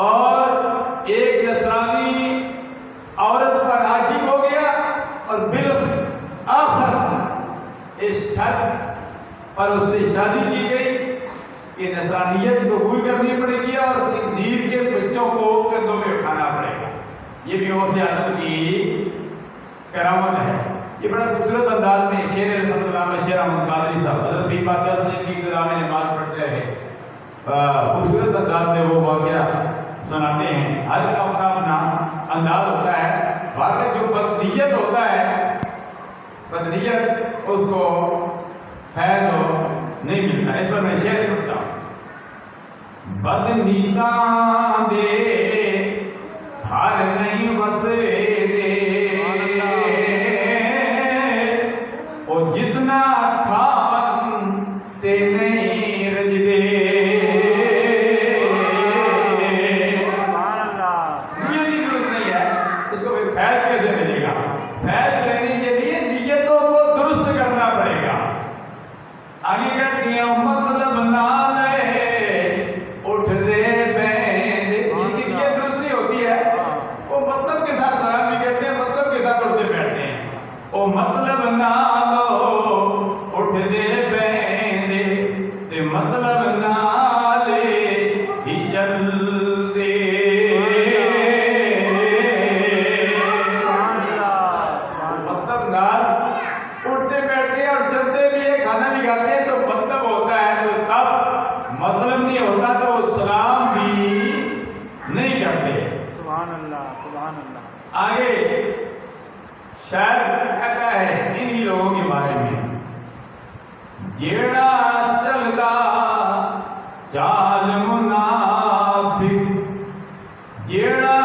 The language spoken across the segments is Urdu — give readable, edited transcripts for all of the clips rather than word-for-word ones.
اور ایک نصرانی عورت پر عاشق ہو گیا اور بالآخر اس شرط پر اس سے شادی کی گئی کہ نصرانیت قبول کرنی پڑے گی اور خنزیر کے بچوں کو کندھوں میں اٹھانا پڑے گا۔ یہ بھی غوث اعظم کی کرامت ہے۔ یہ بڑا خوبصورت انداز میں شیر رحمۃ اللہ علیہ شیر احمد قادری صاحب حضرت پیر بادشاہ صاحب کی ابتدا میں نماز پڑھتے رہے، خوبصورت انداز میں وہ واقعہ سناتے ہیں۔ ہر کا اپنا اپنا انداز ہوتا ہے۔ واقعہ جو بدنیت ہوتا ہے، بدنیت اس کو فیض نہیں ملتا۔ اس پر میں شعر پڑھتا ہوں۔ بدنیتاں دے ہر نہیں وسے دے او جتنا کھان تے نہیں رج دے۔ یہ درست نہیں ہے، اس کو پھر فیض کیسے ملے گا؟ فیض لینے کے لیے نیتوں کو درست کرنا پڑے گا۔ آگے کہتی ہیں مطلب نہ لے اٹھ دے بیند، جن کی نیت درست نہیں ہوتی ہے وہ مطلب کے ساتھ سلام بھی کہتے ہیں، مطلب کے ساتھ اٹھتے بیٹھتے ہیں۔ او مطلب نہ لو اٹھ دے بیند تے مطلب نہ لے ہی جل دے۔ مطلب نہ اٹھتے بیٹھتے اور چلتے بھی ہے، کھانا بھی کھاتے ہیں تو مطلب ہوتا ہے، تو تب مطلب نہیں ہوتا تو سلام بھی نہیں کرتے۔ سبحان اللہ، سبحان اللہ۔ آگے شاعر کہتا ہے انہی لوگوں کے بارے میں، جیڑا چلدا چال منافق، جیڑا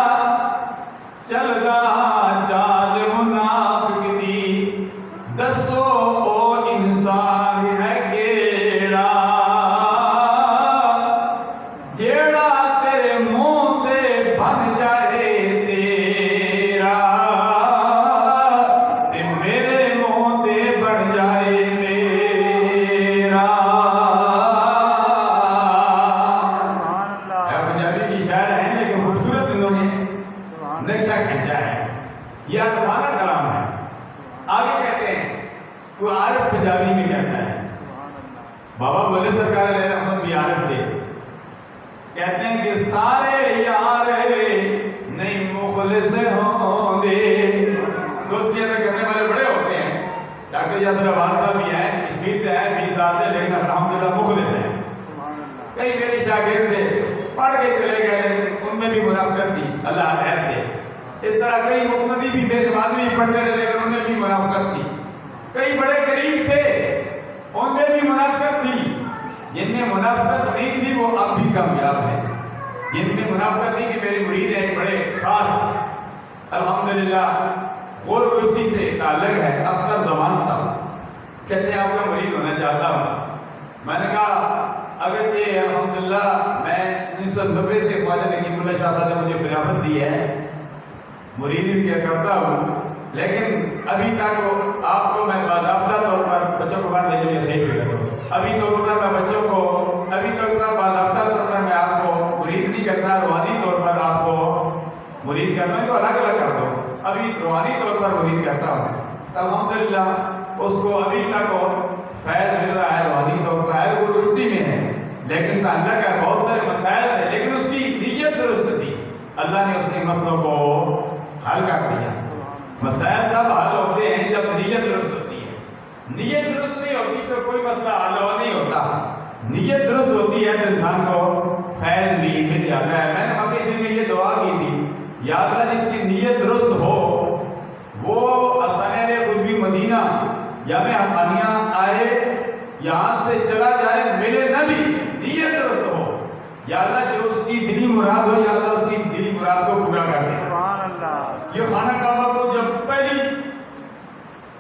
چلدا چال منافق دی، دسو او انسان ہے کیڑا، جیڑا تیرے منہ تے بن جائے تیرا تے میرے منہ تے بن جائے میرا۔ پنجابی کی شاعر ہیں لیکن خوبصورت انہوں نے نقشہ کھینچا ہے، یہ عارفانہ کلام ہے۔ آگے کہتے ہیں کوئی عارف پنجابی میں کہتا ہے، بابا بولے سرکار علیہ رحمت بھی عارف تھے، کہتے ہیں کہ سارے یار نہیں مخلص ہوں گے۔ دوستی میں کرنے والے بڑے ہوتے ہیں، ڈاکٹر یاسر عوان صاحب بھی ہیں، کشمیر سے ہیں، 20 سال سے، لیکن الحمدللہ مخلص ہیں۔ کئی میرے شاگرد تھے، پڑھ کے چلے گئے لیکن ان میں بھی منافقت تھی، اللہ ہدایت دے۔ اس طرح کئی مقتدی بھی تھے، نماز بھی پڑھتے رہے لیکن ان میں بھی منافقت تھی۔ کئی بڑے قریب تھے، ان میں بھی منافقت تھی۔ جن میں منافقت نہیں تھی وہ اب بھی کامیاب ہیں۔ جن میں منافقت تھی کہ میری مرید ہے ایک بڑے خاص الحمدللہ غور کشتی سے تعلق ہے، اختر زمان صاحب، کہتے ہیں آپ کا مرید ہونا چاہتا ہوں۔ میں نے کہا اگرچہ الحمدللہ میں 1990 سے خواجہ نگین اللہ شاہ صاحب نے مجھے خلافت دی ہے، مرید بھی کیا کرتا ہوں، لیکن ابھی تک آپ کو میں باضابطہ طور پر بچوں کو بات لے لیجیے صحیح بھی کروں، ابھی تو میں بچوں کو ابھی تک باضابطہ طور پر میں آپ کو مرید نہیں کرتا، روحانی طور پر آپ کو مرید کرتا ہوں، تو الگ الگ کر دو، ابھی روحانی طور پر مرید کرتا ہوں۔ الحمدللہ اس کو ابھی تک فیض مل رہا ہے، روحانی طور پر ہے، وہ رشدی میں ہے، لیکن اللہ کا بہت سارے مسائل ہیں، لیکن اس کی نیت درست تھی، اللہ نے اس کے مسئلوں کو حل کر دیا۔ مسائل تب حل ہوتے ہیں جب نیت درست ہوتی ہے، نیت درست نہیں ہوتی تو کوئی مسئلہ حل نہیں ہوتا۔ نیت درست ہوتی ہے تو انسان کو فیض بھی مل جاتا ہے۔ میں نے مکہ میں یہ دعا کی تھی، یا اللہ جس کی نیت درست ہو وہ آستانہ خطبی مدینہ جامع حقانیہ آئے، یہاں سے چلا جائے، ملے نہ بھی، نیت درست ہو۔ یا اللہ جو اس کی دلی مراد ہو، یا اللہ اس کی دلی مراد کو پورا کر دے۔ یہ خانہ کعبہ کو جب پہلی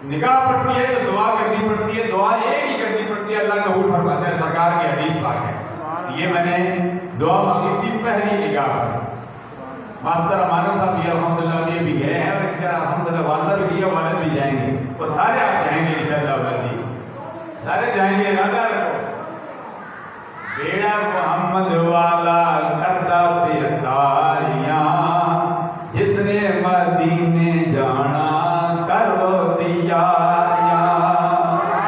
نگاہ پڑتی ہے تو دعا کرنی پڑتی ہے، دعا ایک ہی کرنی پڑتی ہے، اللہ قبول فرماتا ہے، سرکار کی حدیث پاک ہے۔ یہ میں نے دعا مانگی تھی پہلی نگاہ پر۔ ماسٹر امانہ صاحب بھی الحمدللہ یہ بھی گئے ہیں، اور ان کا الحمدللہ والدہ بھی ہے، والد بھی جائیں گے، اور سارے آپ جائیں گے انشاءاللہ، سارے جائیں گے، ارادہ رکھو۔ بیڑا محمد والا کرتا پھر تاریاں، جس نے مدینے جا